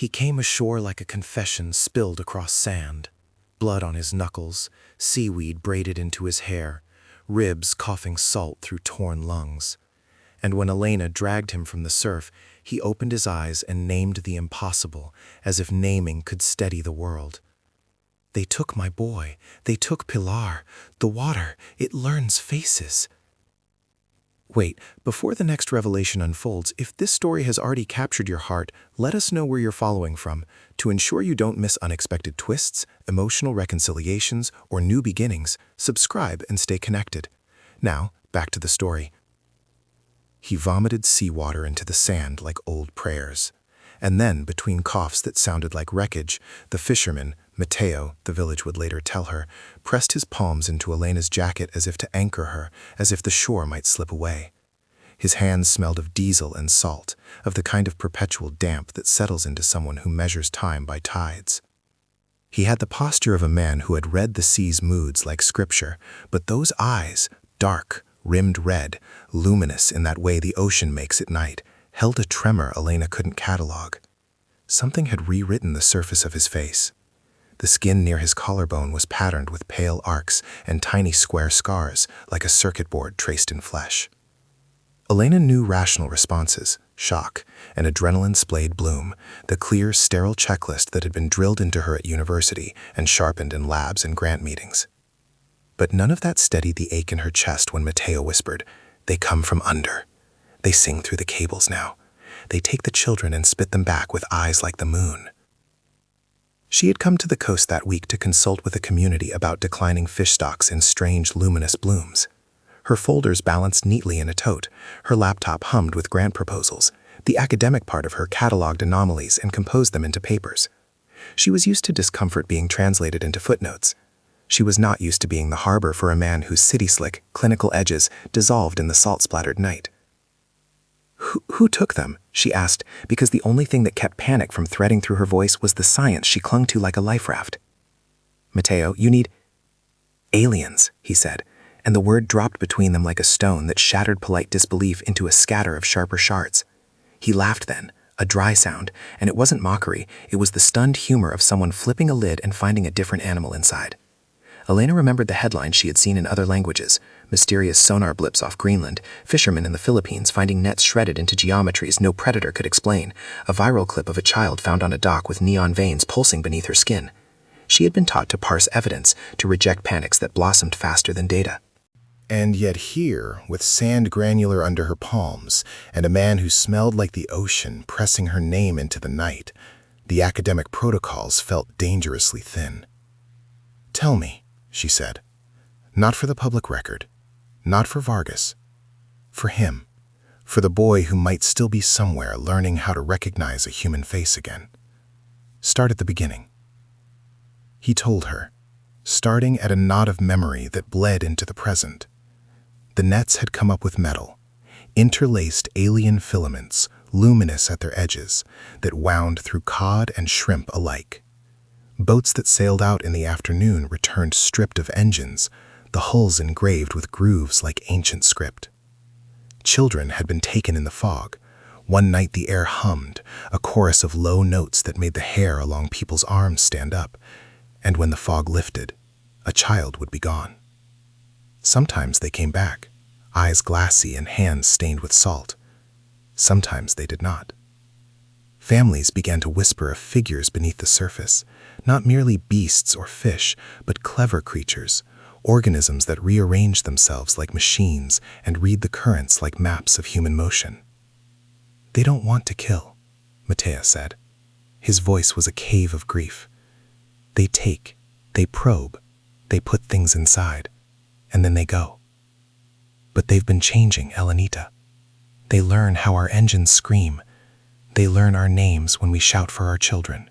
He came ashore like a confession spilled across sand, blood on his knuckles, seaweed braided into his hair, ribs coughing salt through torn lungs. And when Elena dragged him from the surf, he opened his eyes and named the impossible, as if naming could steady the world. "They took my boy. They took Pilar. The water, it learns faces." Wait, before the next revelation unfolds, if this story has already captured your heart, let us know where you're following from. To ensure you don't miss unexpected twists, emotional reconciliations, or new beginnings, subscribe and stay connected. Now, back to the story. He vomited seawater into the sand like old prayers. And then, between coughs that sounded like wreckage, the fisherman, Mateo, the village would later tell her, pressed his palms into Elena's jacket as if to anchor her, as if the shore might slip away. His hands smelled of diesel and salt, of the kind of perpetual damp that settles into someone who measures time by tides. He had the posture of a man who had read the sea's moods like scripture, but those eyes, dark, rimmed red, luminous in that way the ocean makes at night, held a tremor Elena couldn't catalog. Something had rewritten the surface of his face. The skin near his collarbone was patterned with pale arcs and tiny square scars, like a circuit board traced in flesh. Elena knew rational responses, shock, and adrenaline splayed bloom, the clear, sterile checklist that had been drilled into her at university and sharpened in labs and grant meetings. But none of that steadied the ache in her chest when Mateo whispered, "They come from under. They sing through the cables now. They take the children and spit them back with eyes like the moon." She had come to the coast that week to consult with a community about declining fish stocks in strange, luminous blooms. Her folders balanced neatly in a tote, her laptop hummed with grant proposals. The academic part of her cataloged anomalies and composed them into papers. She was used to discomfort being translated into footnotes. She was not used to being the harbor for a man whose city-slick, clinical edges dissolved in the salt-splattered night. Who took them?" she asked, because the only thing that kept panic from threading through her voice was the science she clung to like a life raft. "Mateo, you need..." "Aliens," he said, and the word dropped between them like a stone that shattered polite disbelief into a scatter of sharper shards. He laughed then, a dry sound, and it wasn't mockery, it was the stunned humor of someone flipping a lid and finding a different animal inside. Elena remembered the headlines she had seen in other languages: mysterious sonar blips off Greenland, fishermen in the Philippines finding nets shredded into geometries no predator could explain, a viral clip of a child found on a dock with neon veins pulsing beneath her skin. She had been taught to parse evidence, to reject panics that blossomed faster than data. And yet here, with sand granular under her palms, and a man who smelled like the ocean pressing her name into the night, the academic protocols felt dangerously thin. "Tell me," she said. "Not for the public record, not for Vargas. For him, for the boy who might still be somewhere learning how to recognize a human face again. Start at the beginning." He told her, starting at a knot of memory that bled into the present. The nets had come up with metal, interlaced alien filaments, luminous at their edges, that wound through cod and shrimp alike. Boats that sailed out in the afternoon returned stripped of engines, the hulls engraved with grooves like ancient script. Children had been taken in the fog. One night the air hummed, a chorus of low notes that made the hair along people's arms stand up, and when the fog lifted, a child would be gone. Sometimes they came back, eyes glassy and hands stained with salt. Sometimes they did not. Families began to whisper of figures beneath the surface, not merely beasts or fish, but clever creatures, organisms that rearrange themselves like machines and read the currents like maps of human motion. "They don't want to kill," Mateo said. His voice was a cave of grief. "They take, they probe, they put things inside, and then they go. But they've been changing, Elenita. They learn how our engines scream. They learn our names when we shout for our children."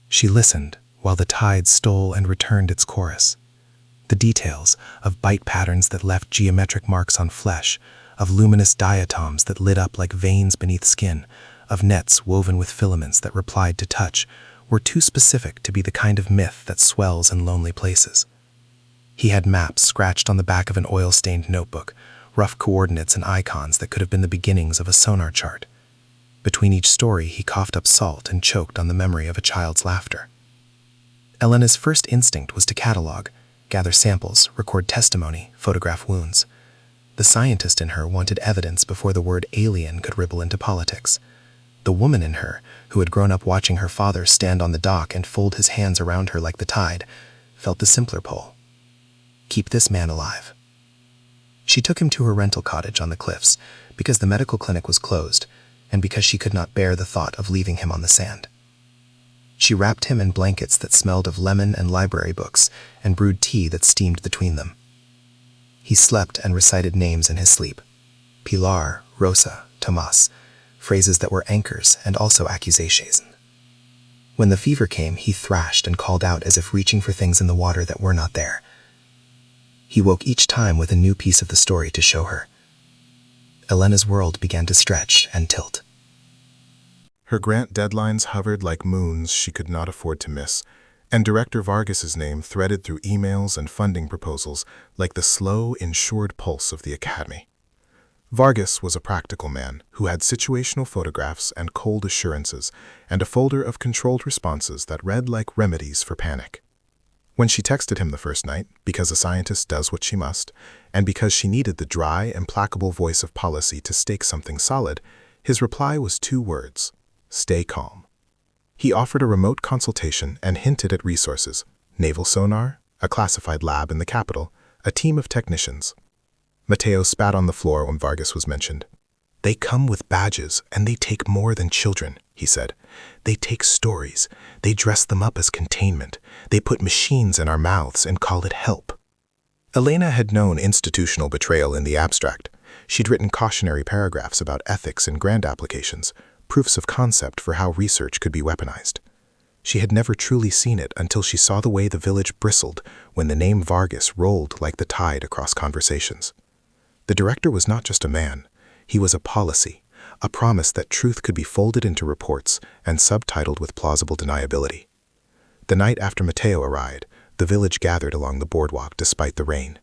She listened while the tide stole and returned its chorus. The details of bite patterns that left geometric marks on flesh, of luminous diatoms that lit up like veins beneath skin, of nets woven with filaments that replied to touch, were too specific to be the kind of myth that swells in lonely places. He had maps scratched on the back of an oil-stained notebook, rough coordinates and icons that could have been the beginnings of a sonar chart. Between each story, he coughed up salt and choked on the memory of a child's laughter. Elena's first instinct was to catalog, gather samples, record testimony, photograph wounds. The scientist in her wanted evidence before the word alien could ripple into politics. The woman in her, who had grown up watching her father stand on the dock and fold his hands around her like the tide, felt the simpler pull. Keep this man alive. She took him to her rental cottage on the cliffs because the medical clinic was closed and because she could not bear the thought of leaving him on the sand. She wrapped him in blankets that smelled of lemon and library books and brewed tea that steamed between them. He slept and recited names in his sleep. Pilar, Rosa, Tomas, phrases that were anchors and also accusations. When the fever came, he thrashed and called out as if reaching for things in the water that were not there. He woke each time with a new piece of the story to show her. Elena's world began to stretch and tilt. Her grant deadlines hovered like moons she could not afford to miss, and Director Vargas's name threaded through emails and funding proposals like the slow, insured pulse of the Academy. Vargas was a practical man who had situational photographs and cold assurances and a folder of controlled responses that read like remedies for panic. When she texted him the first night, because a scientist does what she must, and because she needed the dry, implacable voice of policy to stake something solid, his reply was 2 words: stay calm. He offered a remote consultation and hinted at resources: naval sonar, a classified lab in the capital, a team of technicians. Mateo spat on the floor when Vargas was mentioned. They come with badges, and they take more than children, he said. They take stories. They dress them up as containment. They put machines in our mouths and call it help. Elena had known institutional betrayal in the abstract. She'd written cautionary paragraphs about ethics in grant applications, proofs of concept for how research could be weaponized. She had never truly seen it until she saw the way the village bristled when the name Vargas rolled like the tide across conversations. The director was not just a man. He was a policy, a promise that truth could be folded into reports and subtitled with plausible deniability. The night after Mateo arrived, the village gathered along the boardwalk despite the rain.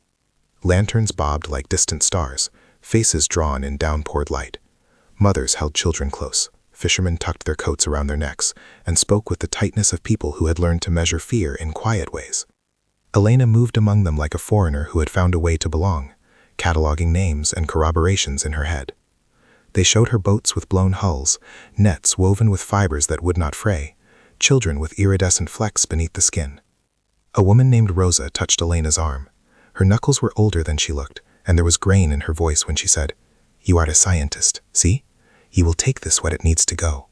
Lanterns bobbed like distant stars, faces drawn in downpoured light. Mothers held children close. Fishermen tucked their coats around their necks and spoke with the tightness of people who had learned to measure fear in quiet ways. Elena moved among them like a foreigner who had found a way to belong, cataloging names and corroborations in her head. They showed her boats with blown hulls, nets woven with fibers that would not fray, children with iridescent flecks beneath the skin. A woman named Rosa touched Elena's arm. Her knuckles were older than she looked, and there was grain in her voice when she said, "You are a scientist, see? You will take this when it needs to go."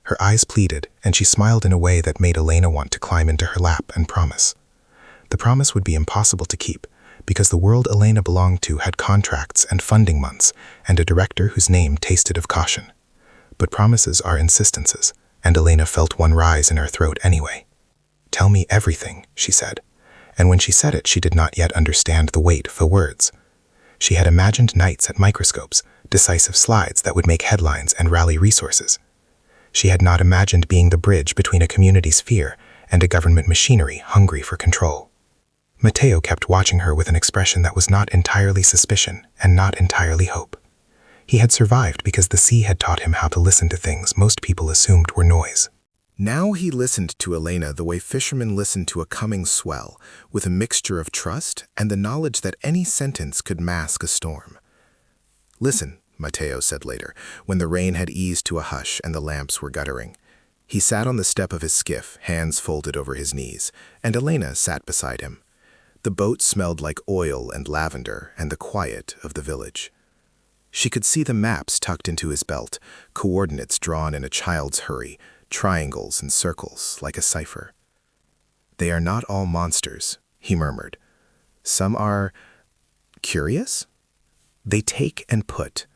Her eyes pleaded, and she smiled in a way that made Elena want to climb into her lap and promise. The promise would be impossible to keep, because the world Elena belonged to had contracts and funding months, and a director whose name tasted of caution. But promises are insistences, and Elena felt one rise in her throat anyway. "Tell me everything," she said, and when she said it, she did not yet understand the weight of the words. She had imagined nights at microscopes, decisive slides that would make headlines and rally resources. She had not imagined being the bridge between a community's fear and a government machinery hungry for control. Mateo kept watching her with an expression that was not entirely suspicion and not entirely hope. He had survived because the sea had taught him how to listen to things most people assumed were noise. Now he listened to Elena the way fishermen listen to a coming swell, with a mixture of trust and the knowledge that any sentence could mask a storm. "Listen," Mateo said later, when the rain had eased to a hush and the lamps were guttering. He sat on the step of his skiff, hands folded over his knees, and Elena sat beside him. The boat smelled like oil and lavender and the quiet of the village. She could see the maps tucked into his belt, coordinates drawn in a child's hurry, triangles and circles like a cipher. "They are not all monsters," he murmured. "Some are curious. They take and put.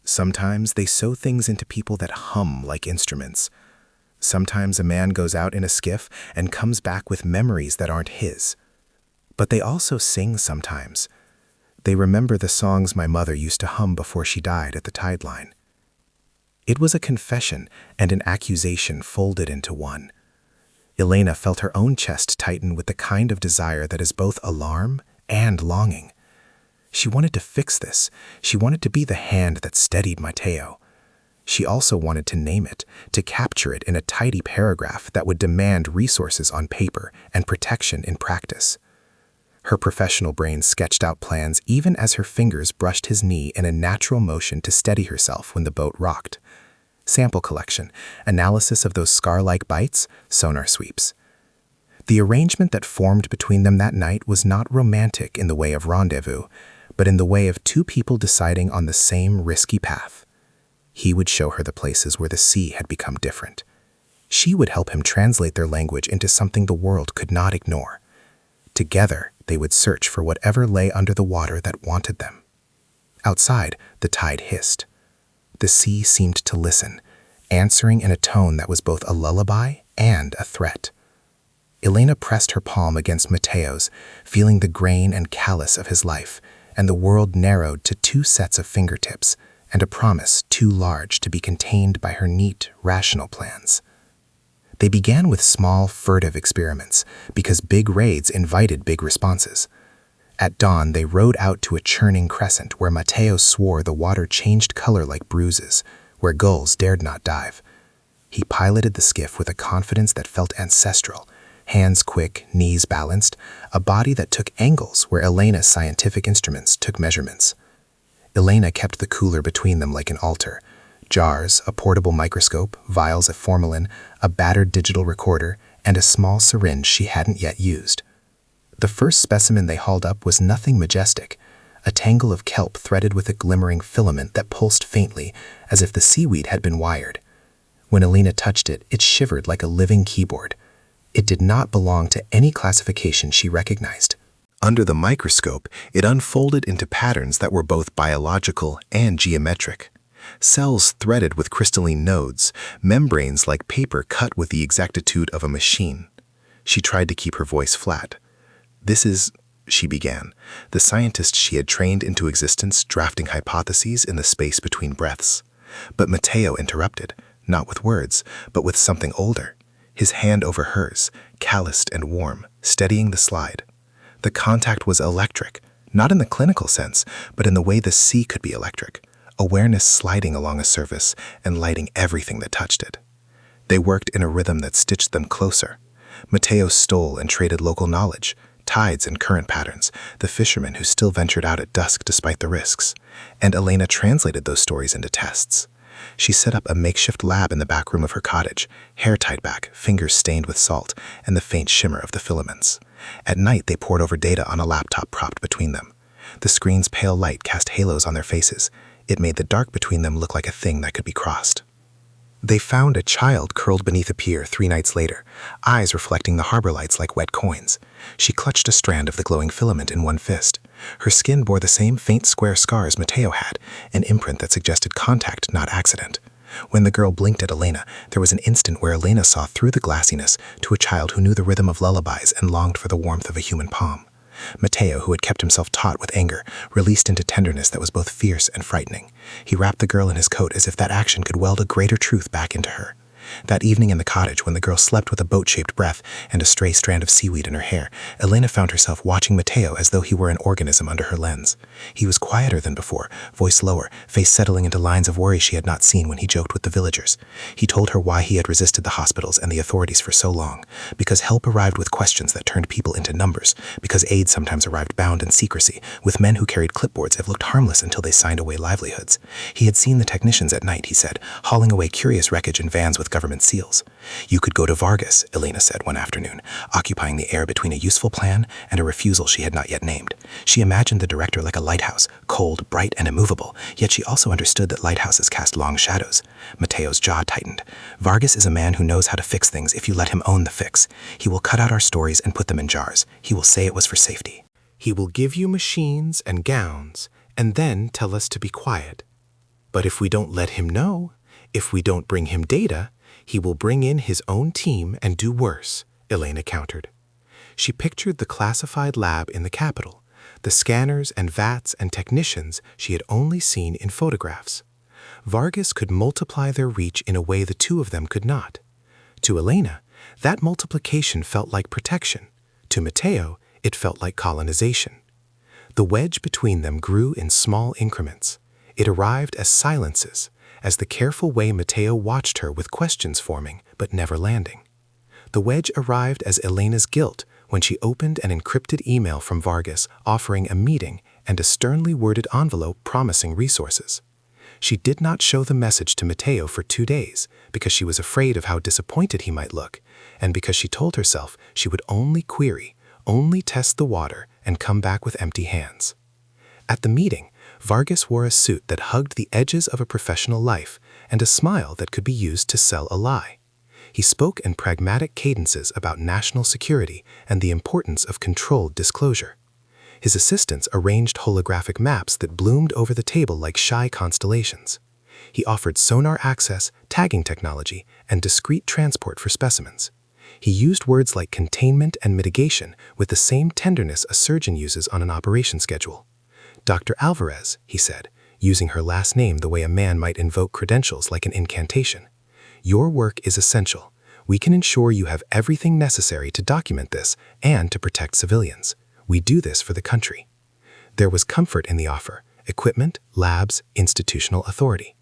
Sometimes they sew things into people that hum like instruments. Sometimes a man goes out in a skiff and comes back with memories that aren't his. But they also sing sometimes. They remember the songs my mother used to hum before she died at the tide line." It was a confession and an accusation folded into one. Elena felt her own chest tighten with the kind of desire that is both alarm and longing. She wanted to fix this. She wanted to be the hand that steadied Mateo. She also wanted to name it, to capture it in a tidy paragraph that would demand resources on paper and protection in practice. Her professional brain sketched out plans even as her fingers brushed his knee in a natural motion to steady herself when the boat rocked. Sample collection, analysis of those scar-like bites, sonar sweeps. The arrangement that formed between them that night was not romantic in the way of rendezvous, but in the way of two people deciding on the same risky path. He would show her the places where the sea had become different. She would help him translate their language into something the world could not ignore. Together, they would search for whatever lay under the water that wanted them. Outside, the tide hissed. The sea seemed to listen, answering in a tone that was both a lullaby and a threat. Elena pressed her palm against Mateo's, feeling the grain and callus of his life, and the world narrowed to two sets of fingertips, and a promise too large to be contained by her neat, rational plans. They began with small, furtive experiments, because big raids invited big responses. At dawn, they rowed out to a churning crescent where Mateo swore the water changed color like bruises, where gulls dared not dive. He piloted the skiff with a confidence that felt ancestral, hands quick, knees balanced, a body that took angles where Elena's scientific instruments took measurements. Elena kept the cooler between them like an altar. Jars, a portable microscope, vials of formalin, a battered digital recorder, and a small syringe she hadn't yet used. The first specimen they hauled up was nothing majestic, a tangle of kelp threaded with a glimmering filament that pulsed faintly, as if the seaweed had been wired. When Elena touched it, it shivered like a living keyboard. It did not belong to any classification she recognized. Under the microscope, it unfolded into patterns that were both biological and geometric. Cells threaded with crystalline nodes, membranes like paper cut with the exactitude of a machine. She tried to keep her voice flat. "This is," she began, the scientist she had trained into existence drafting hypotheses in the space between breaths. But Mateo interrupted, not with words, but with something older. His hand over hers, calloused and warm, steadying the slide. The contact was electric, not in the clinical sense, but in the way the sea could be electric, awareness sliding along a surface and lighting everything that touched it. They worked in a rhythm that stitched them closer. Mateo stole and traded local knowledge, tides and current patterns, the fishermen who still ventured out at dusk despite the risks, and Elena translated those stories into tests. She set up a makeshift lab in the back room of her cottage, hair tied back, fingers stained with salt, and the faint shimmer of the filaments. At night, they pored over data on a laptop propped between them. The screen's pale light cast halos on their faces. It made the dark between them look like a thing that could be crossed. They found a child curled beneath a pier 3 nights later, eyes reflecting the harbor lights like wet coins. She clutched a strand of the glowing filament in one fist. Her skin bore the same faint square scars Mateo had, an imprint that suggested contact, not accident. When the girl blinked at Elena, there was an instant where Elena saw through the glassiness to a child who knew the rhythm of lullabies and longed for the warmth of a human palm. Mateo, who had kept himself taut with anger, released into tenderness that was both fierce and frightening. He wrapped the girl in his coat as if that action could weld a greater truth back into her. That evening in the cottage, when the girl slept with a boat-shaped breath and a stray strand of seaweed in her hair, Elena found herself watching Mateo as though he were an organism under her lens. He was quieter than before, voice lower, face settling into lines of worry she had not seen when he joked with the villagers. He told her why he had resisted the hospitals and the authorities for so long, because help arrived with questions that turned people into numbers, because aid sometimes arrived bound in secrecy, with men who carried clipboards and looked harmless until they signed away livelihoods. He had seen the technicians at night, he said, hauling away curious wreckage in vans with government seals. "You could go to Vargas," Elena said one afternoon, occupying the air between a useful plan and a refusal she had not yet named. She imagined the director like a lighthouse, cold, bright, and immovable, yet she also understood that lighthouses cast long shadows. Mateo's jaw tightened. "Vargas is a man who knows how to fix things if you let him own the fix. He will cut out our stories and put them in jars. He will say it was for safety. He will give you machines and gowns, and then tell us to be quiet. But if we don't let him know, if we don't bring him data, he will bring in his own team and do worse," Elena countered. She pictured the classified lab in the capital, the scanners and vats and technicians she had only seen in photographs. Vargas could multiply their reach in a way the two of them could not. To Elena, that multiplication felt like protection. To Mateo, it felt like colonization. The wedge between them grew in small increments. It arrived as silences, as the careful way Mateo watched her with questions forming but never landing. The wedge arrived as Elena's guilt when she opened an encrypted email from Vargas offering a meeting and a sternly worded envelope promising resources. She did not show the message to Mateo for 2 days because she was afraid of how disappointed he might look, and because she told herself she would only query, only test the water, and come back with empty hands. At the meeting, Vargas wore a suit that hugged the edges of a professional life and a smile that could be used to sell a lie. He spoke in pragmatic cadences about national security and the importance of controlled disclosure. His assistants arranged holographic maps that bloomed over the table like shy constellations. He offered sonar access, tagging technology, and discreet transport for specimens. He used words like containment and mitigation with the same tenderness a surgeon uses on an operation schedule. "Dr. Alvarez," he said, using her last name the way a man might invoke credentials like an incantation, "your work is essential. We can ensure you have everything necessary to document this and to protect civilians. We do this for the country." There was comfort in the offer: equipment, labs, institutional authority.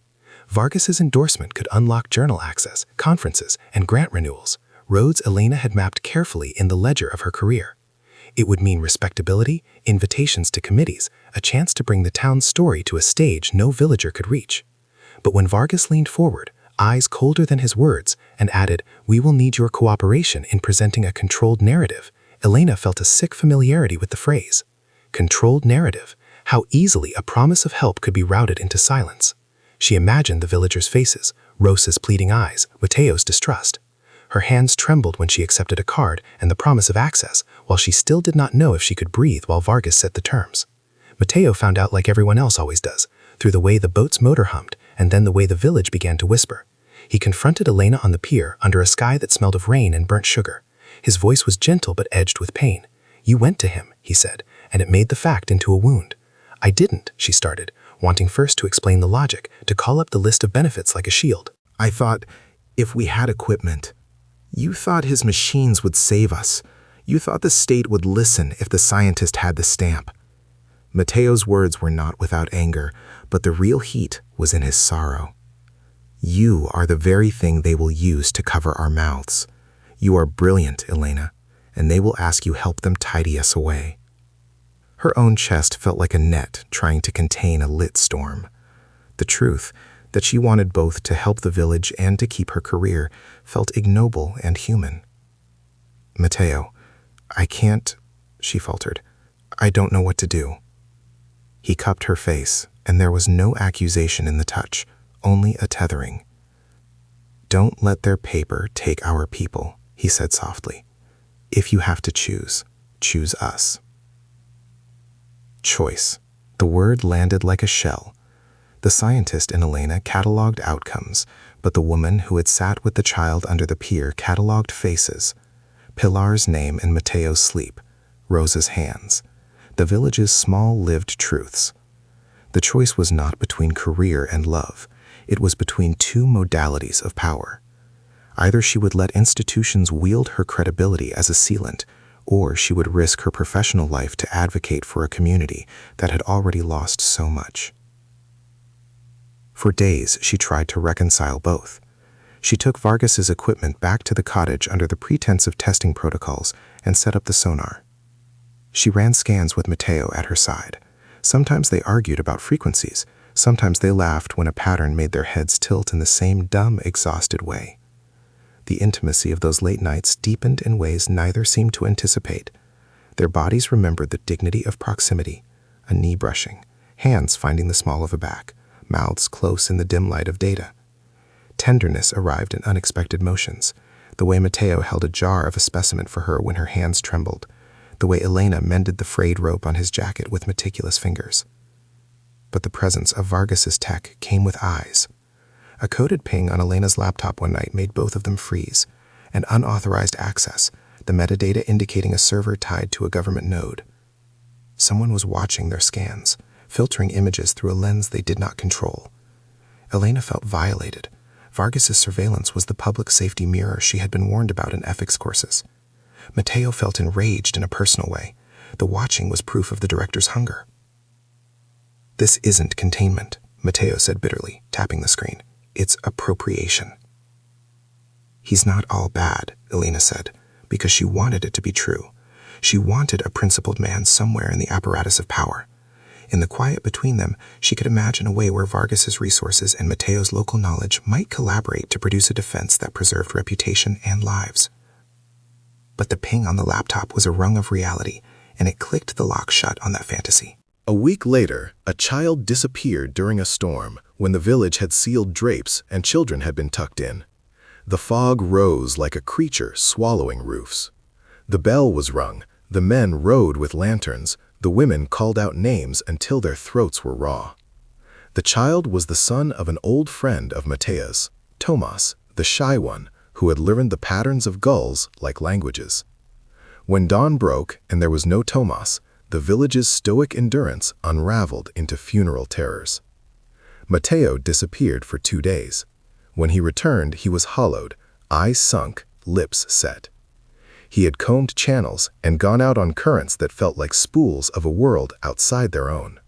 Vargas's endorsement could unlock journal access, conferences, and grant renewals, roads Elena had mapped carefully in the ledger of her career. It would mean respectability, invitations to committees, a chance to bring the town's story to a stage no villager could reach. But when Vargas leaned forward, eyes colder than his words, and added, "We will need your cooperation in presenting a controlled narrative," Elena felt a sick familiarity with the phrase. Controlled narrative. How easily a promise of help could be routed into silence. She imagined the villagers' faces, Rosa's pleading eyes, Mateo's distrust. Her hands trembled when she accepted a card and the promise of access, while she still did not know if she could breathe while Vargas set the terms. Mateo found out like everyone else always does, through the way the boat's motor hummed and then the way the village began to whisper. He confronted Elena on the pier under a sky that smelled of rain and burnt sugar. His voice was gentle but edged with pain. "You went to him," he said, "and it made the fact into a wound." "I didn't," she started, wanting first to explain the logic, to call up the list of benefits like a shield. "I thought, if we had equipment. You thought his machines would save us. You thought the state would listen if the scientist had the stamp." Mateo's words were not without anger, but the real heat was in his sorrow. "You are the very thing they will use to cover our mouths. You are brilliant, Elena, and they will ask you help them tidy us away." Her own chest felt like a net trying to contain a lit storm. The truth, that she wanted both to help the village and to keep her career, felt ignoble and human. "Mateo, I can't," she faltered. "I don't know what to do." He cupped her face, and there was no accusation in the touch, only a tethering. "Don't let their paper take our people," he said softly. "If you have to choose, choose us." Choice. The word landed like a shell. The scientist in Elena cataloged outcomes, but the woman who had sat with the child under the pier cataloged faces. Pilar's name in Mateo's sleep, Rosa's hands, the village's small-lived truths. The choice was not between career and love. It was between two modalities of power. Either she would let institutions wield her credibility as a sealant, or she would risk her professional life to advocate for a community that had already lost so much. For days, she tried to reconcile both. She took Vargas's equipment back to the cottage under the pretense of testing protocols and set up the sonar. She ran scans with Mateo at her side. Sometimes they argued about frequencies. Sometimes they laughed when a pattern made their heads tilt in the same dumb, exhausted way. The intimacy of those late nights deepened in ways neither seemed to anticipate. Their bodies remembered the dignity of proximity, a knee brushing, hands finding the small of a back, mouths close in the dim light of data. Tenderness arrived in unexpected motions, the way Mateo held a jar of a specimen for her when her hands trembled, the way Elena mended the frayed rope on his jacket with meticulous fingers. But the presence of Vargas's tech came with eyes. A coded ping on Elena's laptop one night made both of them freeze, and unauthorized access, the metadata indicating a server tied to a government node. Someone was watching their scans, filtering images through a lens they did not control. Elena felt violated. Vargas's surveillance was the public safety mirror she had been warned about in ethics courses. Mateo felt enraged in a personal way. The watching was proof of the director's hunger. "This isn't containment," Mateo said bitterly, tapping the screen. It's appropriation. He's not all bad, Elena said, because she wanted it to be true. She wanted a principled man somewhere in the apparatus of power. In the quiet between them, she could imagine a way where Vargas's resources and Mateo's local knowledge might collaborate to produce a defense that preserved reputation and lives. But the ping on the laptop was a rung of reality, and it clicked the lock shut on that fantasy. A week later, a child disappeared during a storm when the village had sealed drapes and children had been tucked in. The fog rose like a creature swallowing roofs. The bell was rung, the men rode with lanterns, the women called out names until their throats were raw. The child was the son of an old friend of Matea's, Tomas, the shy one, who had learned the patterns of gulls like languages. When dawn broke and there was no Tomas, the village's stoic endurance unraveled into funeral terrors. Mateo disappeared for 2 days. When he returned, he was hollowed, eyes sunk, lips set. He had combed channels and gone out on currents that felt like spools of a world outside their own.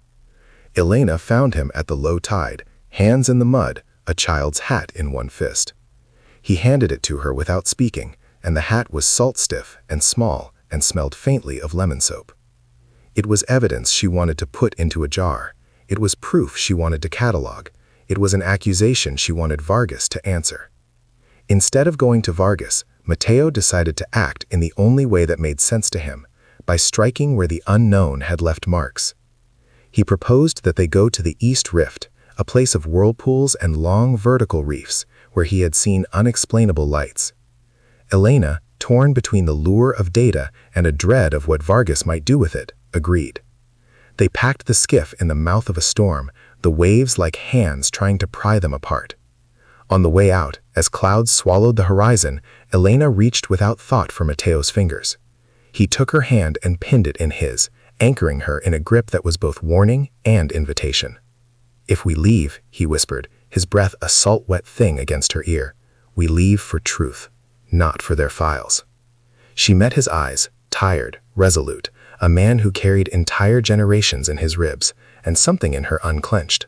Elena found him at the low tide, hands in the mud, a child's hat in one fist. He handed it to her without speaking, and the hat was salt-stiff and small and smelled faintly of lemon soap. It was evidence she wanted to put into a jar. It was proof she wanted to catalog. It was an accusation she wanted Vargas to answer. Instead of going to Vargas, Mateo decided to act in the only way that made sense to him, by striking where the unknown had left marks. He proposed that they go to the East Rift, a place of whirlpools and long vertical reefs, where he had seen unexplainable lights. Elena, torn between the lure of data and a dread of what Vargas might do with it, agreed. They packed the skiff in the mouth of a storm, the waves like hands trying to pry them apart. On the way out, as clouds swallowed the horizon, Elena reached without thought for Mateo's fingers. He took her hand and pinned it in his, anchoring her in a grip that was both warning and invitation. "If we leave," he whispered, his breath a salt-wet thing against her ear, "we leave for truth, not for their files." She met his eyes, tired, resolute, a man who carried entire generations in his ribs, and something in her unclenched.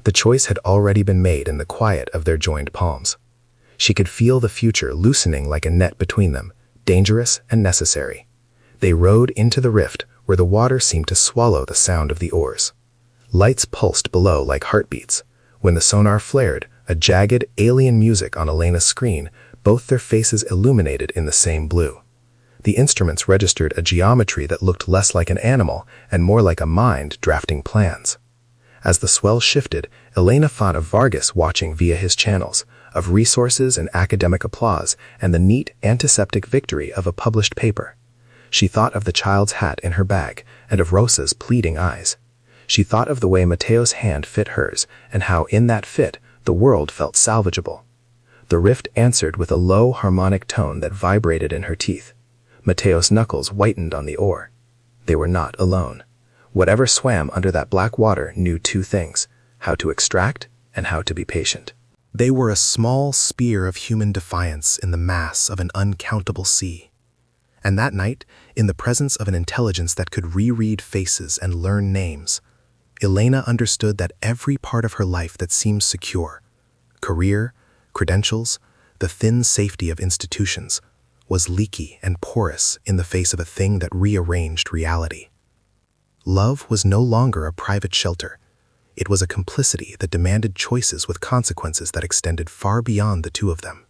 The choice had already been made in the quiet of their joined palms. She could feel the future loosening like a net between them, dangerous and necessary. They rowed into the rift where the water seemed to swallow the sound of the oars. Lights pulsed below like heartbeats. When the sonar flared, a jagged, alien music on Elena's screen, both their faces illuminated in the same blue. The instruments registered a geometry that looked less like an animal and more like a mind drafting plans. As the swell shifted, Elena thought of Vargas watching via his channels, of resources and academic applause, and the neat, antiseptic victory of a published paper. She thought of the child's hat in her bag, and of Rosa's pleading eyes. She thought of the way Mateo's hand fit hers, and how in that fit, the world felt salvageable. The rift answered with a low, harmonic tone that vibrated in her teeth. Mateo's knuckles whitened on the oar. They were not alone. Whatever swam under that black water knew 2 things, how to extract and how to be patient. They were a small spear of human defiance in the mass of an uncountable sea. And that night, in the presence of an intelligence that could reread faces and learn names, Elena understood that every part of her life that seemed secure, career, credentials, the thin safety of institutions, was leaky and porous in the face of a thing that rearranged reality. Love was no longer a private shelter. It was a complicity that demanded choices with consequences that extended far beyond the 2 of them.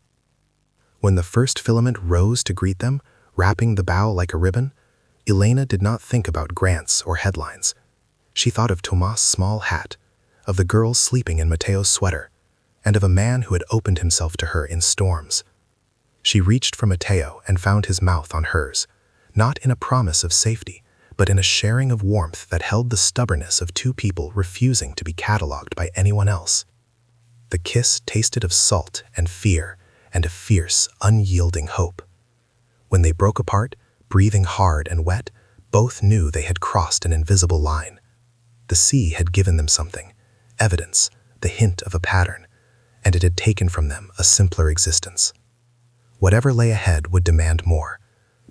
When the first filament rose to greet them, wrapping the bow like a ribbon, Elena did not think about grants or headlines. She thought of Tomas' small hat, of the girls sleeping in Mateo's sweater, and of a man who had opened himself to her in storms. She reached for Mateo and found his mouth on hers, not in a promise of safety, but in a sharing of warmth that held the stubbornness of 2 people refusing to be catalogued by anyone else. The kiss tasted of salt and fear and a fierce, unyielding hope. When they broke apart, breathing hard and wet, both knew they had crossed an invisible line. The sea had given them something, evidence, the hint of a pattern, and it had taken from them a simpler existence. Whatever lay ahead would demand more.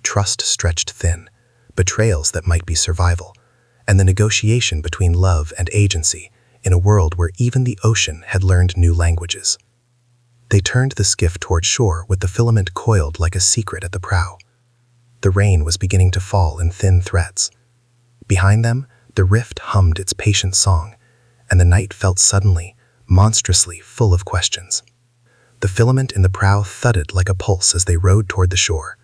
Trust stretched thin, betrayals that might be survival, and the negotiation between love and agency in a world where even the ocean had learned new languages. They turned the skiff toward shore with the filament coiled like a secret at the prow. The rain was beginning to fall in thin threads. Behind them, the rift hummed its patient song, and the night felt suddenly, monstrously full of questions. The filament in the prow thudded like a pulse as they rowed toward the shore,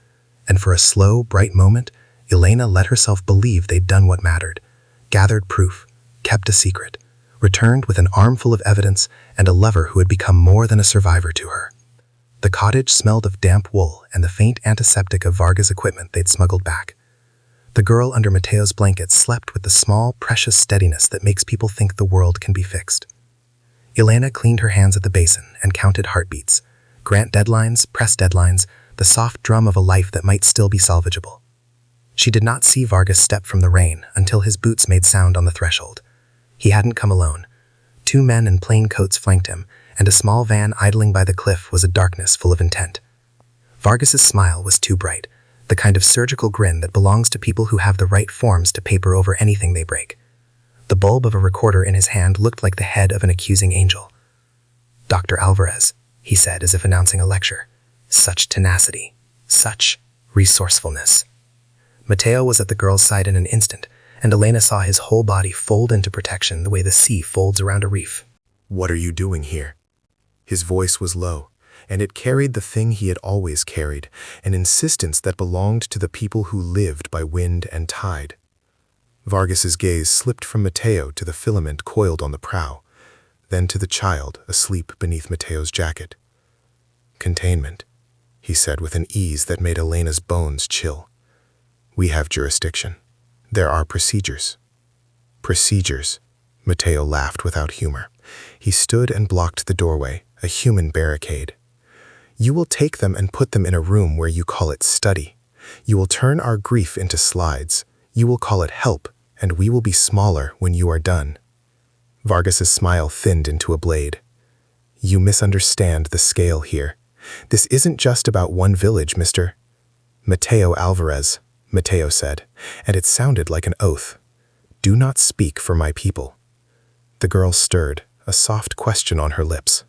and for a slow, bright moment, Elena let herself believe they'd done what mattered, gathered proof, kept a secret, returned with an armful of evidence and a lover who had become more than a survivor to her. The cottage smelled of damp wool and the faint antiseptic of Varga's equipment they'd smuggled back. The girl under Mateo's blanket slept with the small, precious steadiness that makes people think the world can be fixed. Elena cleaned her hands at the basin and counted heartbeats, grant deadlines, press deadlines, the soft drum of a life that might still be salvageable. She did not see Varga step from the rain until his boots made sound on the threshold. He hadn't come alone. 2 men in plain coats flanked him, and a small van idling by the cliff was a darkness full of intent. Vargas's smile was too bright, the kind of surgical grin that belongs to people who have the right forms to paper over anything they break. The bulb of a recorder in his hand looked like the head of an accusing angel. "Dr. Alvarez," he said as if announcing a lecture. Such tenacity, such resourcefulness. Mateo was at the girl's side in an instant, and Elena saw his whole body fold into protection the way the sea folds around a reef. "What are you doing here?" His voice was low, and it carried the thing he had always carried, an insistence that belonged to the people who lived by wind and tide. Vargas's gaze slipped from Mateo to the filament coiled on the prow, then to the child asleep beneath Mateo's jacket. "Containment," he said with an ease that made Elena's bones chill. "We have jurisdiction. There are procedures." "Procedures," Mateo laughed without humor. He stood and blocked the doorway, a human barricade. "You will take them and put them in a room where you call it study. You will turn our grief into slides. You will call it help, and we will be smaller when you are done." Vargas's smile thinned into a blade. "You misunderstand the scale here. This isn't just about one village, Mr. Mateo Alvarez," Mateo said, and it sounded like an oath. "Do not speak for my people." The girl stirred, a soft question on her lips.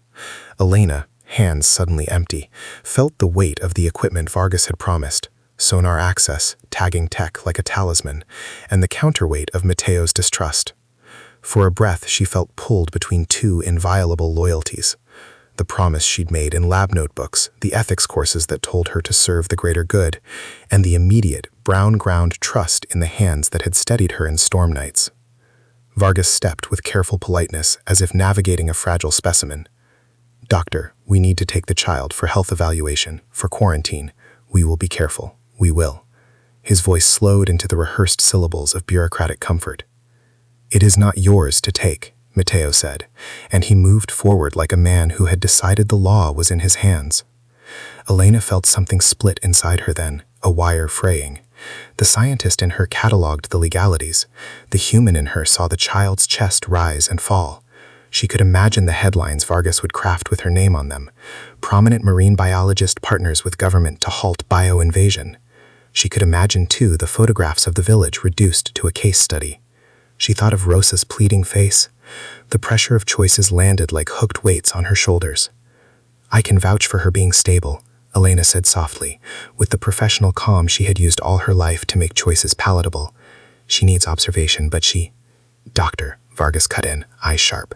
Elena, hands suddenly empty, felt the weight of the equipment Vargas had promised, sonar access, tagging tech like a talisman, and the counterweight of Mateo's distrust. For a breath, she felt pulled between 2 inviolable loyalties. The promise she'd made in lab notebooks, the ethics courses that told her to serve the greater good, and the immediate, brown-ground trust in the hands that had steadied her in storm nights. Vargas stepped with careful politeness, as if navigating a fragile specimen. "Doctor, we need to take the child for health evaluation, for quarantine. We will be careful. We will." His voice slowed into the rehearsed syllables of bureaucratic comfort. "It is not yours to take," Mateo said, and he moved forward like a man who had decided the law was in his hands. Elena felt something split inside her then, a wire fraying. The scientist in her cataloged the legalities. The human in her saw the child's chest rise and fall. She could imagine the headlines Vargas would craft with her name on them. "Prominent marine biologist partners with government to halt bio-invasion." She could imagine, too, the photographs of the village reduced to a case study. She thought of Rosa's pleading face. The pressure of choices landed like hooked weights on her shoulders. "I can vouch for her being stable," Elena said softly, with the professional calm she had used all her life to make choices palatable. "She needs observation, but she—" "Doctor," Vargas cut in, eyes sharp.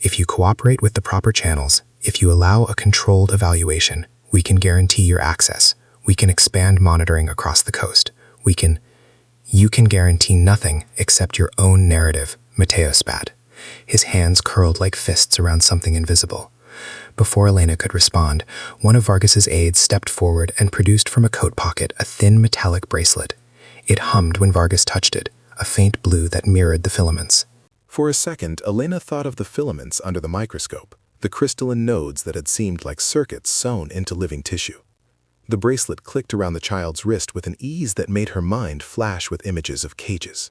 "If you cooperate with the proper channels, if you allow a controlled evaluation, we can guarantee your access. We can expand monitoring across the coast. We can—" "You can guarantee nothing except your own narrative," Mateo spat. His hands curled like fists around something invisible. Before Elena could respond, one of Vargas's aides stepped forward and produced from a coat pocket a thin metallic bracelet. It hummed when Vargas touched it, a faint blue that mirrored the filaments. For a second, Elena thought of the filaments under the microscope, the crystalline nodes that had seemed like circuits sewn into living tissue. The bracelet clicked around the child's wrist with an ease that made her mind flash with images of cages.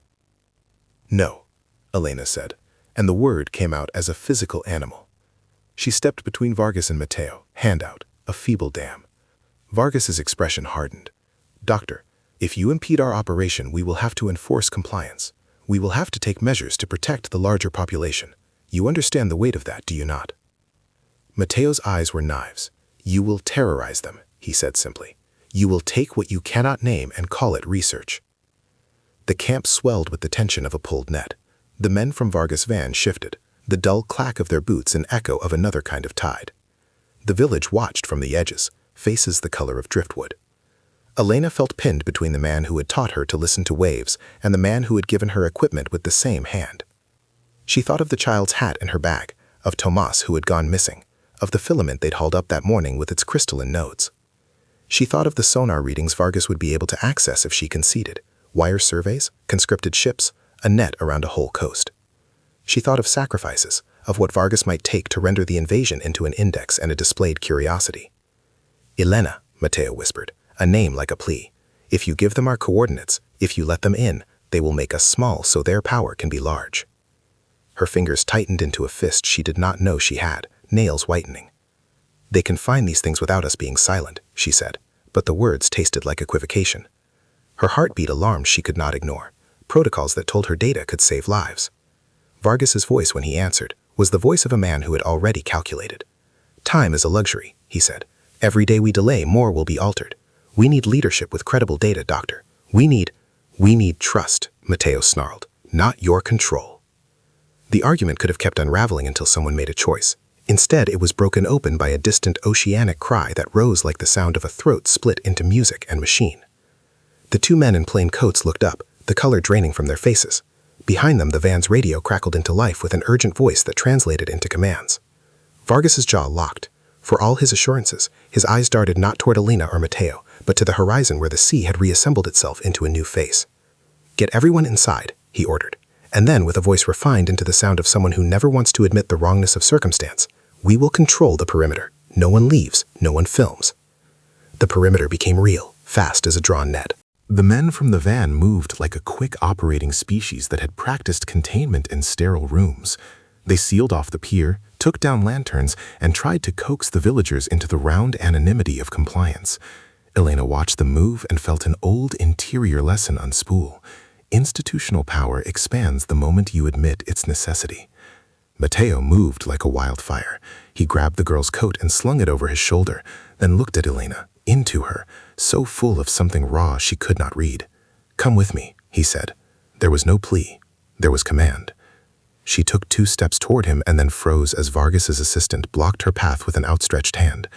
"No," Elena said, and the word came out as a physical animal. She stepped between Vargas and Mateo, hand out, a feeble dam. Vargas's expression hardened. "Doctor, if you impede our operation, we will have to enforce compliance. We will have to take measures to protect the larger population. You understand the weight of that, do you not?" Mateo's eyes were knives. "You will terrorize them," he said simply. "You will take what you cannot name and call it research." The camp swelled with the tension of a pulled net. The men from Vargas' van shifted, the dull clack of their boots an echo of another kind of tide. The village watched from the edges, faces the color of driftwood. Elena felt pinned between the man who had taught her to listen to waves and the man who had given her equipment with the same hand. She thought of the child's hat in her bag, of Tomas who had gone missing, of the filament they'd hauled up that morning with its crystalline nodes. She thought of the sonar readings Vargas would be able to access if she conceded, wire surveys, conscripted ships, a net around a whole coast. She thought of sacrifices, of what Vargas might take to render the invasion into an index and a displayed curiosity. "Elena," Mateo whispered, a name like a plea. "If you give them our coordinates, if you let them in, they will make us small so their power can be large." Her fingers tightened into a fist she did not know she had, nails whitening. "They can find these things without us being silent," she said, but the words tasted like equivocation. Her heartbeat alarmed she could not ignore, protocols that told her data could save lives. Vargas's voice when he answered was the voice of a man who had already calculated. "Time is a luxury," he said. "Every day we delay, more will be altered. We need leadership with credible data, Doctor. We need trust," Mateo snarled, "not your control." The argument could have kept unraveling until someone made a choice. Instead, it was broken open by a distant oceanic cry that rose like the sound of a throat split into music and machine. The two men in plain coats looked up, the color draining from their faces. Behind them, the van's radio crackled into life with an urgent voice that translated into commands. Vargas's jaw locked. For all his assurances, his eyes darted not toward Elena or Mateo, but to the horizon where the sea had reassembled itself into a new face. "Get everyone inside," he ordered. And then, with a voice refined into the sound of someone who never wants to admit the wrongness of circumstance, "We will control the perimeter. No one leaves, no one films." The perimeter became real, fast as a drawn net. The men from the van moved like a quick operating species that had practiced containment in sterile rooms. They sealed off the pier, took down lanterns, and tried to coax the villagers into the round anonymity of compliance. Elena watched them move and felt an old interior lesson unspool. Institutional power expands the moment you admit its necessity. Mateo moved like a wildfire. He grabbed the girl's coat and slung it over his shoulder, then looked at Elena, into her, so full of something raw she could not read. "Come with me," he said. There was no plea. There was command. She took 2 steps toward him and then froze as Vargas's assistant blocked her path with an outstretched hand.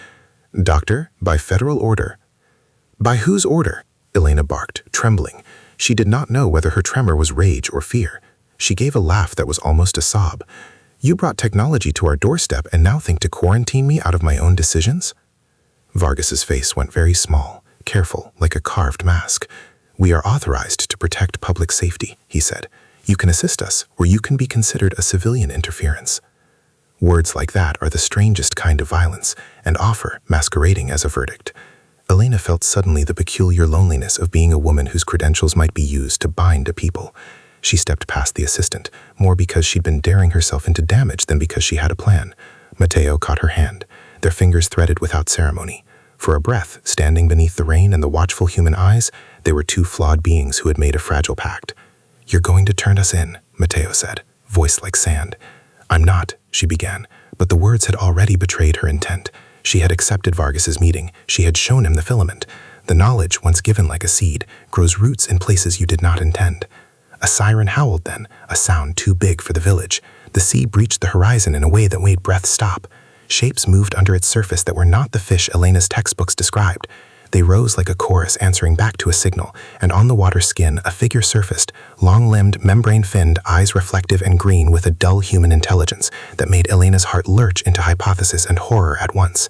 "Doctor, by federal order." "By whose order?" Elena barked, trembling. She did not know whether her tremor was rage or fear. She gave a laugh that was almost a sob. "You brought technology to our doorstep and now think to quarantine me out of my own decisions?" Vargas's face went very small, careful, like a carved mask. "We are authorized to protect public safety," he said. "You can assist us, or you can be considered a civilian interference." Words like that are the strangest kind of violence, and offer masquerading as a verdict. Elena felt suddenly the peculiar loneliness of being a woman whose credentials might be used to bind a people. She stepped past the assistant, more because she'd been daring herself into damage than because she had a plan. Mateo caught her hand, their fingers threaded without ceremony. For a breath, standing beneath the rain and the watchful human eyes, they were 2 flawed beings who had made a fragile pact. "You're going to turn us in," Mateo said, voice like sand. "I'm not," she began, but the words had already betrayed her intent. She had accepted Vargas's meeting. She had shown him the filament. The knowledge, once given like a seed, grows roots in places you did not intend. A siren howled then, a sound too big for the village. The sea breached the horizon in a way that made breath stop. Shapes moved under its surface that were not the fish Elena's textbooks described. They rose like a chorus answering back to a signal, and on the water skin a figure surfaced, long-limbed, membrane-finned, eyes reflective and green with a dull human intelligence that made Elena's heart lurch into hypothesis and horror at once.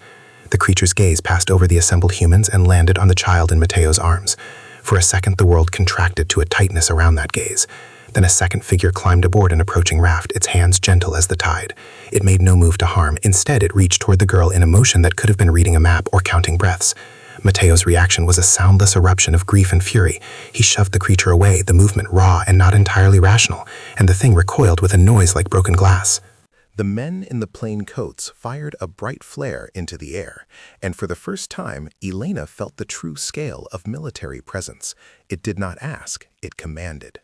The creature's gaze passed over the assembled humans and landed on the child in Mateo's arms. For a second the world contracted to a tightness around that gaze. Then a second figure climbed aboard an approaching raft, its hands gentle as the tide. It made no move to harm. Instead, it reached toward the girl in a motion that could have been reading a map or counting breaths. Mateo's reaction was a soundless eruption of grief and fury. He shoved the creature away, the movement raw and not entirely rational, and the thing recoiled with a noise like broken glass. The men in the plain coats fired a bright flare into the air, and for the first time, Elena felt the true scale of military presence. It did not ask, it commanded.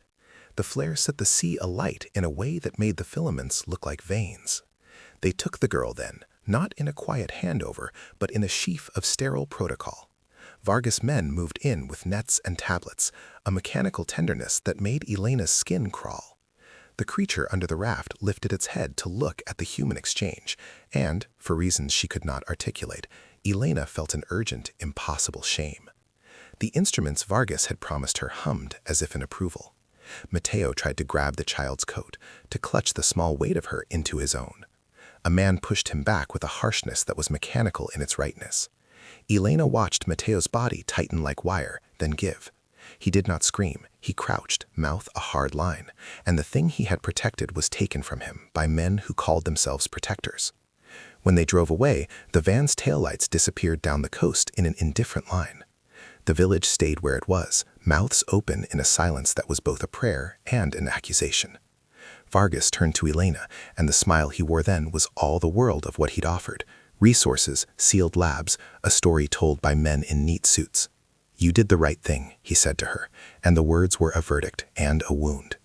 The flare set the sea alight in a way that made the filaments look like veins. They took the girl then, not in a quiet handover, but in a sheaf of sterile protocol. Vargas' men moved in with nets and tablets, a mechanical tenderness that made Elena's skin crawl. The creature under the raft lifted its head to look at the human exchange, and, for reasons she could not articulate, Elena felt an urgent, impossible shame. The instruments Vargas had promised her hummed as if in approval. Mateo tried to grab the child's coat, to clutch the small weight of her into his own. A man pushed him back with a harshness that was mechanical in its rightness. Elena watched Mateo's body tighten like wire, then give. He did not scream. He crouched, mouth a hard line, and the thing he had protected was taken from him by men who called themselves protectors. When they drove away, the van's taillights disappeared down the coast in an indifferent line. The village stayed where it was, mouths open in a silence that was both a prayer and an accusation. Vargas turned to Elena, and the smile he wore then was all the world of what he'd offered: resources, sealed labs, a story told by men in neat suits. "You did the right thing," he said to her, and the words were a verdict and a wound.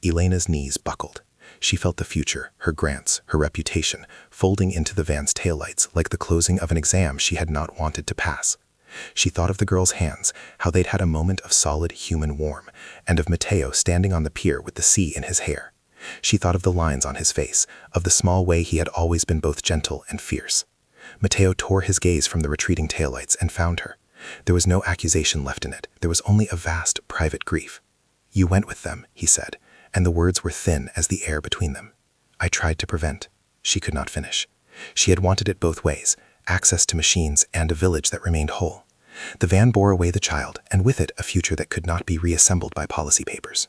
Elena's knees buckled. She felt the future, her grants, her reputation, folding into the van's taillights like the closing of an exam she had not wanted to pass. She thought of the girl's hands, how they'd had a moment of solid human warmth, and of Mateo standing on the pier with the sea in his hair. She thought of the lines on his face, of the small way he had always been both gentle and fierce. Mateo tore his gaze from the retreating taillights and found her. There was no accusation left in it. There was only a vast, private grief. "You went with them," he said, and the words were thin as the air between them. "I tried to prevent." She could not finish. She had wanted it both ways, access to machines and a village that remained whole. The van bore away the child, and with it a future that could not be reassembled by policy papers.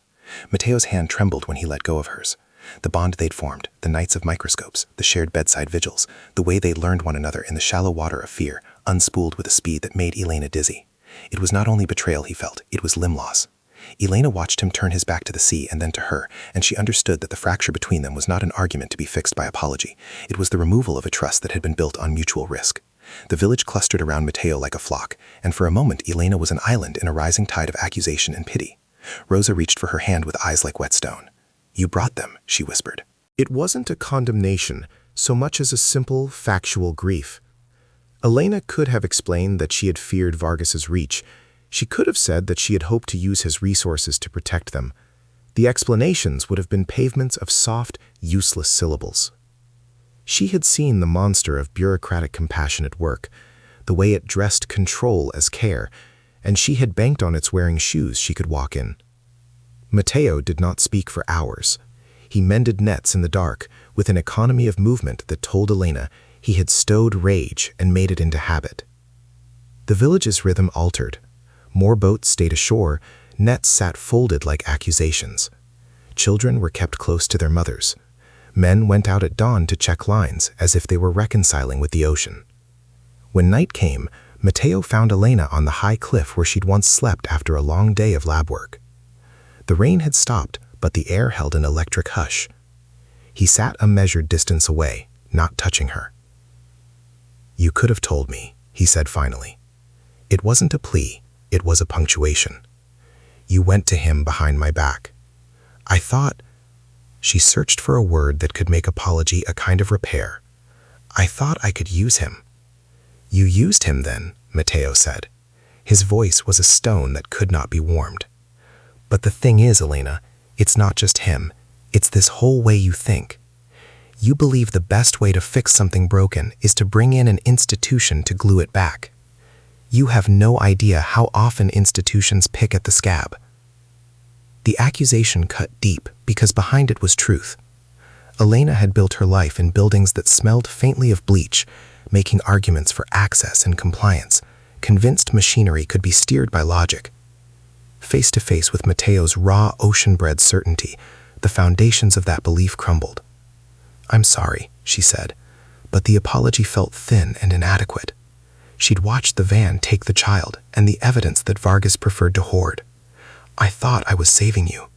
Mateo's hand trembled when he let go of hers. The bond they'd formed, the nights of microscopes, the shared bedside vigils, the way they learned one another in the shallow water of fear, unspooled with a speed that made Elena dizzy. It was not only betrayal he felt, it was limb loss. Elena watched him turn his back to the sea and then to her, and she understood that the fracture between them was not an argument to be fixed by apology. It was the removal of a trust that had been built on mutual risk. The village clustered around Mateo like a flock, and for a moment Elena was an island in a rising tide of accusation and pity. Rosa reached for her hand with eyes like whetstone. "You brought them," she whispered. It wasn't a condemnation so much as a simple, factual grief. Elena could have explained that she had feared Vargas's reach. She could have said that she had hoped to use his resources to protect them. The explanations would have been pavements of soft, useless syllables. She had seen the monster of bureaucratic compassion at work, the way it dressed control as care, and she had banked on its wearing shoes she could walk in. Mateo did not speak for hours. He mended nets in the dark with an economy of movement that told Elena he had stowed rage and made it into habit. The village's rhythm altered. More boats stayed ashore, nets sat folded like accusations. Children were kept close to their mothers. Men went out at dawn to check lines as if they were reconciling with the ocean. When night came, Mateo found Elena on the high cliff where she'd once slept after a long day of lab work. The rain had stopped, but the air held an electric hush. He sat a measured distance away, not touching her. "You could have told me," he said finally. It wasn't a plea, it was a punctuation. "You went to him behind my back. I thought—" She searched for a word that could make apology a kind of repair. "I thought I could use him." "You used him then," Mateo said. His voice was a stone that could not be warmed. "But the thing is, Elena, it's not just him. It's this whole way you think. You believe the best way to fix something broken is to bring in an institution to glue it back. You have no idea how often institutions pick at the scab." The accusation cut deep because behind it was truth. Elena had built her life in buildings that smelled faintly of bleach, making arguments for access and compliance, convinced machinery could be steered by logic. Face to face with Mateo's raw, ocean-bred certainty, the foundations of that belief crumbled. "I'm sorry," she said, but the apology felt thin and inadequate. She'd watched the van take the child and the evidence that Vargas preferred to hoard. "I thought I was saving you."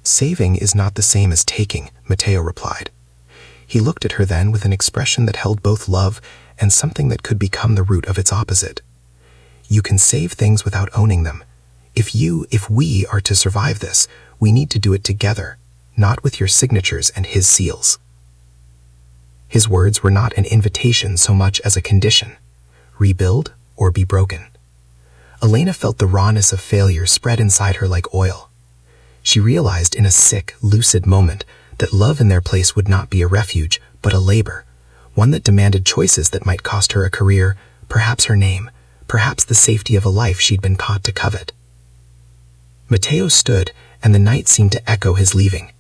"Saving is not the same as taking," Mateo replied. He looked at her then with an expression that held both love and something that could become the root of its opposite. "You can save things without owning them. If we are to survive this, we need to do it together, not with your signatures and his seals." His words were not an invitation so much as a condition: rebuild or be broken. Elena felt the rawness of failure spread inside her like oil. She realized in a sick, lucid moment that love in their place would not be a refuge, but a labor, one that demanded choices that might cost her a career, perhaps her name, perhaps the safety of a life she'd been taught to covet. Mateo stood, and the night seemed to echo his leaving.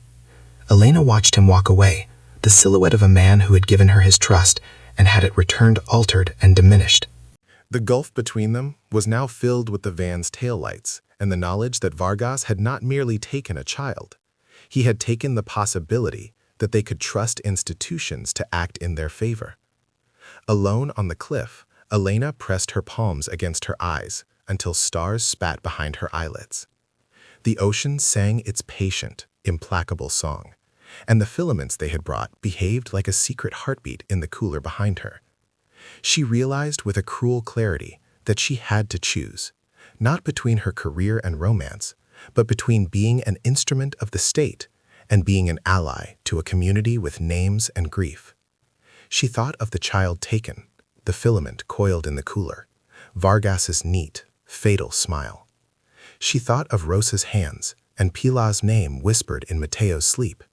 Elena watched him walk away, the silhouette of a man who had given her his trust and had it returned altered and diminished. The gulf between them was now filled with the van's taillights and the knowledge that Vargas had not merely taken a child. He had taken the possibility that they could trust institutions to act in their favor. Alone on the cliff, Elena pressed her palms against her eyes until stars spat behind her eyelids. The ocean sang its patient, implacable song, and the filaments they had brought behaved like a secret heartbeat in the cooler behind her. She realized with a cruel clarity that she had to choose, not between her career and romance, but between being an instrument of the state and being an ally to a community with names and grief. She thought of the child taken, the filament coiled in the cooler, Vargas's neat, fatal smile. She thought of Rosa's hands and Pilar's name whispered in Mateo's sleep.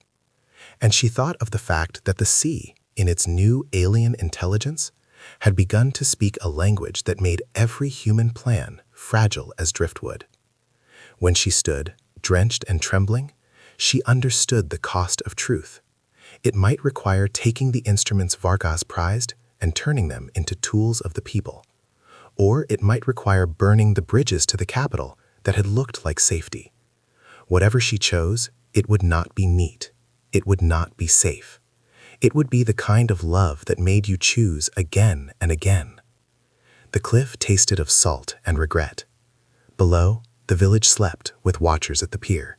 And she thought of the fact that the sea, in its new alien intelligence, had begun to speak a language that made every human plan fragile as driftwood. When she stood, drenched and trembling, she understood the cost of truth. It might require taking the instruments Vargas prized and turning them into tools of the people. Or it might require burning the bridges to the capital that had looked like safety. Whatever she chose, it would not be neat. It would not be safe. It would be the kind of love that made you choose again and again. The cliff tasted of salt and regret. Below, the village slept with watchers at the pier.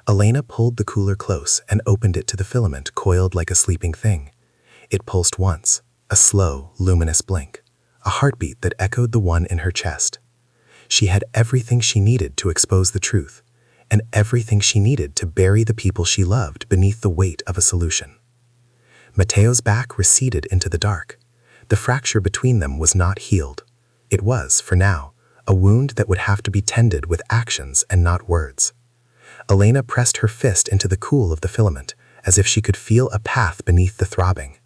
Elena pulled the cooler close and opened it to the filament coiled like a sleeping thing. It pulsed once, a slow, luminous blink, a heartbeat that echoed the one in her chest. She had everything she needed to expose the truth, and everything she needed to bury the people she loved beneath the weight of a solution. Mateo's back receded into the dark. The fracture between them was not healed. It was, for now, a wound that would have to be tended with actions and not words. Elena pressed her fist into the cool of the filament, as if she could feel a path beneath the throbbing.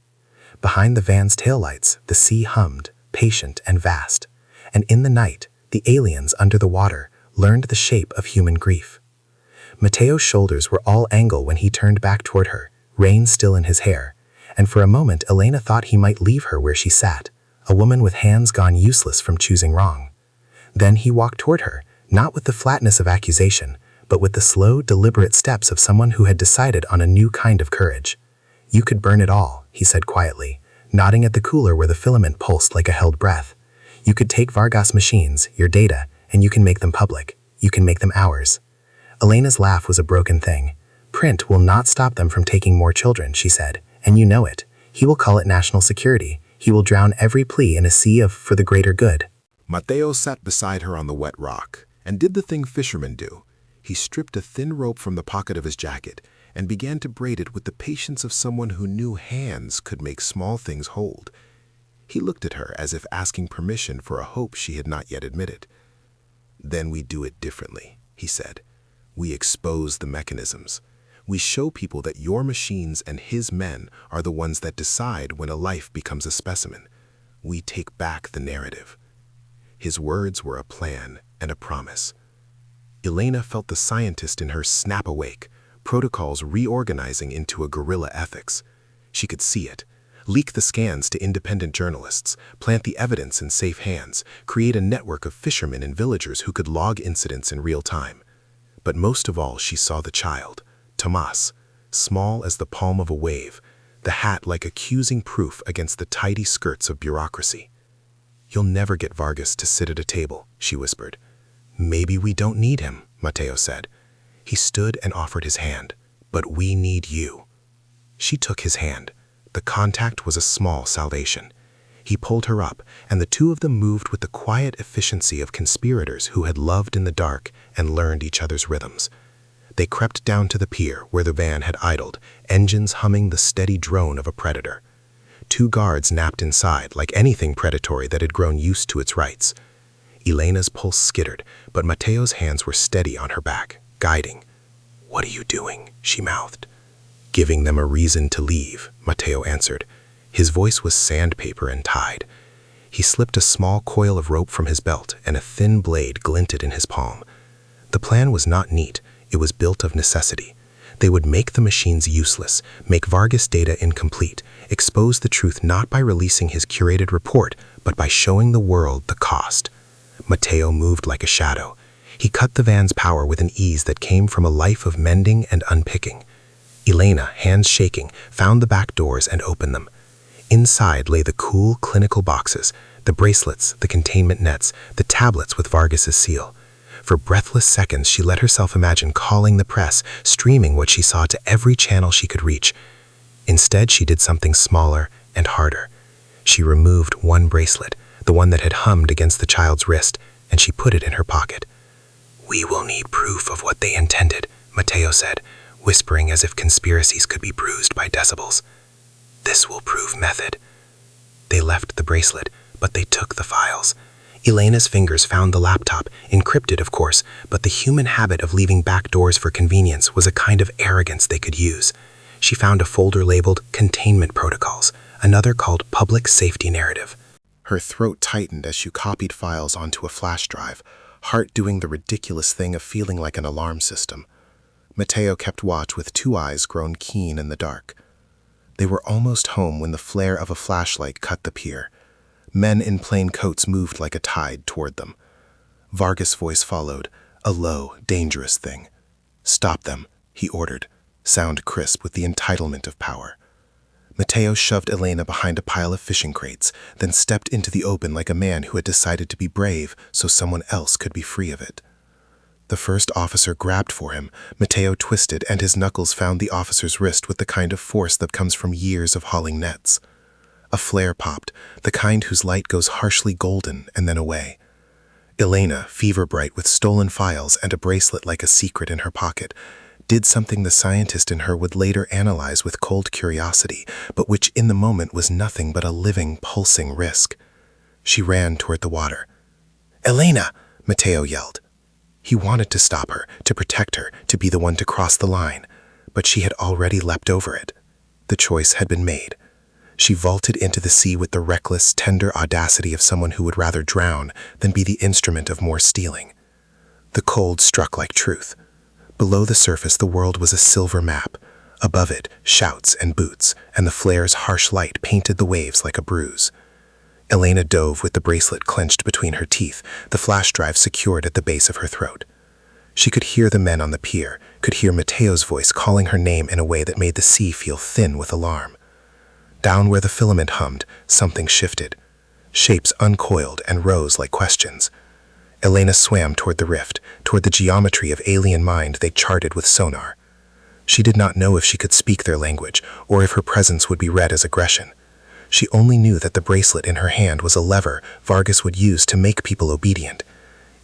Behind the van's taillights, the sea hummed, patient and vast, and in the night, the aliens under the water learned the shape of human grief. Mateo's shoulders were all angle when he turned back toward her, rain still in his hair, and for a moment Elena thought he might leave her where she sat, a woman with hands gone useless from choosing wrong. Then he walked toward her, not with the flatness of accusation, but with the slow, deliberate steps of someone who had decided on a new kind of courage. "You could burn it all," he said quietly, nodding at the cooler where the filament pulsed like a held breath. "You could take Vargas machines, your data, and you can make them public. You can make them ours." Elena's laugh was a broken thing. "Print will not stop them from taking more children," she said, "and you know it. He will call it national security. He will drown every plea in a sea of for the greater good." Mateo sat beside her on the wet rock and did the thing fishermen do. He stripped a thin rope from the pocket of his jacket and began to braid it with the patience of someone who knew hands could make small things hold. He looked at her as if asking permission for a hope she had not yet admitted. "Then we do it differently," he said. "We expose the mechanisms. We show people that your machines and his men are the ones that decide when a life becomes a specimen. We take back the narrative." His words were a plan and a promise. Elena felt the scientist in her snap awake, protocols reorganizing into a guerrilla ethics. She could see it. Leak the scans to independent journalists, plant the evidence in safe hands, create a network of fishermen and villagers who could log incidents in real time. But most of all, she saw the child, Tomas, small as the palm of a wave, the hat like accusing proof against the tidy skirts of bureaucracy. "You'll never get Vargas to sit at a table," she whispered. "Maybe we don't need him," Mateo said. He stood and offered his hand. "But we need you." She took his hand. The contact was a small salvation. He pulled her up, and the two of them moved with the quiet efficiency of conspirators who had loved in the dark and learned each other's rhythms. They crept down to the pier where the van had idled, engines humming the steady drone of a predator. 2 guards napped inside like anything predatory that had grown used to its rights. Elena's pulse skittered, but Mateo's hands were steady on her back, guiding. "What are you doing?" she mouthed. "Giving them a reason to leave," Mateo answered. His voice was sandpaper and tied. He slipped a small coil of rope from his belt, and a thin blade glinted in his palm. The plan was not neat. It was built of necessity. They would make the machines useless, make Vargas' data incomplete, expose the truth not by releasing his curated report, but by showing the world the cost. Mateo moved like a shadow. He cut the van's power with an ease that came from a life of mending and unpicking. Elena, hands shaking, found the back doors and opened them. Inside lay the cool, clinical boxes, the bracelets, the containment nets, the tablets with Vargas's seal. For breathless seconds, she let herself imagine calling the press, streaming what she saw to every channel she could reach. Instead, she did something smaller and harder. She removed one bracelet, the one that had hummed against the child's wrist, and she put it in her pocket. "We will need proof of what they intended," Mateo said, whispering as if conspiracies could be bruised by decibels. "This will prove method." They left the bracelet, but they took the files. Elena's fingers found the laptop, encrypted of course, but the human habit of leaving back doors for convenience was a kind of arrogance they could use. She found a folder labeled Containment Protocols, another called Public Safety Narrative. Her throat tightened as she copied files onto a flash drive, heart doing the ridiculous thing of feeling like an alarm system. Mateo kept watch with 2 eyes grown keen in the dark. They were almost home when the flare of a flashlight cut the pier. Men in plain coats moved like a tide toward them. Vargas' voice followed, a low, dangerous thing. "Stop them," he ordered, sound crisp with the entitlement of power. Mateo shoved Elena behind a pile of fishing crates, then stepped into the open like a man who had decided to be brave so someone else could be free of it. The first officer grabbed for him. Mateo twisted, and his knuckles found the officer's wrist with the kind of force that comes from years of hauling nets. A flare popped, the kind whose light goes harshly golden and then away. Elena, fever-bright with stolen files and a bracelet like a secret in her pocket, did something the scientist in her would later analyze with cold curiosity, but which in the moment was nothing but a living, pulsing risk. She ran toward the water. "Elena!" Mateo yelled. He wanted to stop her, to protect her, to be the one to cross the line, but she had already leapt over it. The choice had been made. She vaulted into the sea with the reckless, tender audacity of someone who would rather drown than be the instrument of more stealing. The cold struck like truth. Below the surface, the world was a silver map. Above it, shouts and boots, and the flare's harsh light painted the waves like a bruise. Elena dove with the bracelet clenched between her teeth, the flash drive secured at the base of her throat. She could hear the men on the pier, could hear Mateo's voice calling her name in a way that made the sea feel thin with alarm. Down where the filament hummed, something shifted. Shapes uncoiled and rose like questions. Elena swam toward the rift, toward the geometry of alien mind they charted with sonar. She did not know if she could speak their language, or if her presence would be read as aggression. She only knew that the bracelet in her hand was a lever Vargas would use to make people obedient.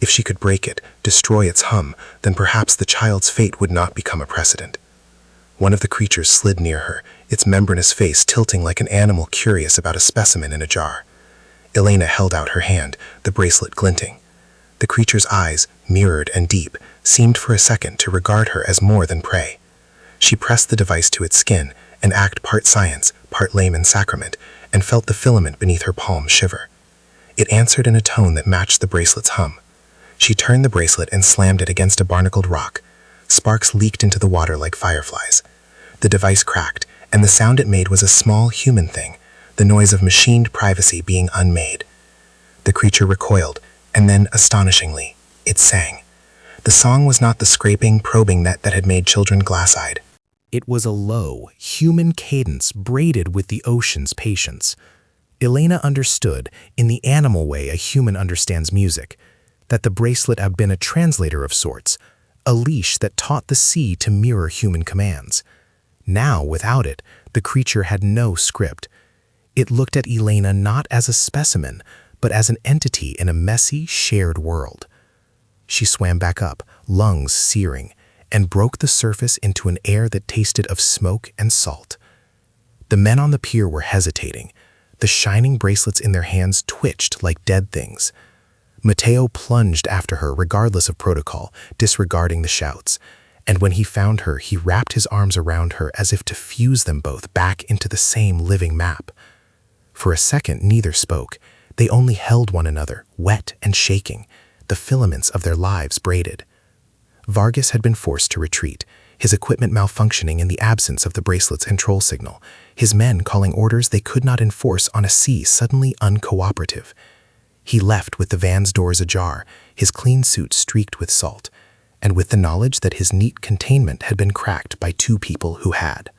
If she could break it, destroy its hum, then perhaps the child's fate would not become a precedent. One of the creatures slid near her, its membranous face tilting like an animal curious about a specimen in a jar. Elena held out her hand, the bracelet glinting. The creature's eyes, mirrored and deep, seemed for a second to regard her as more than prey. She pressed the device to its skin, an act part science, part layman sacrament, and felt the filament beneath her palm shiver. It answered in a tone that matched the bracelet's hum. She turned the bracelet and slammed it against a barnacled rock. Sparks leaked into the water like fireflies. The device cracked, and the sound it made was a small human thing, the noise of machined privacy being unmade. The creature recoiled, and then, astonishingly, it sang. The song was not the scraping, probing net that had made children glass-eyed. It was a low, human cadence braided with the ocean's patience. Elena understood, in the animal way a human understands music, that the bracelet had been a translator of sorts, a leash that taught the sea to mirror human commands. Now, without it, the creature had no script. It looked at Elena not as a specimen, but as an entity in a messy, shared world. She swam back up, lungs searing, and broke the surface into an air that tasted of smoke and salt. The men on the pier were hesitating. The shining bracelets in their hands twitched like dead things. Mateo plunged after her regardless of protocol, disregarding the shouts. And when he found her, he wrapped his arms around her as if to fuse them both back into the same living map. For a second, neither spoke. They only held one another, wet and shaking, the filaments of their lives braided. Vargas had been forced to retreat, his equipment malfunctioning in the absence of the bracelet's control signal, his men calling orders they could not enforce on a sea suddenly uncooperative. He left with the van's doors ajar, his clean suit streaked with salt, and with the knowledge that his neat containment had been cracked by two people who had.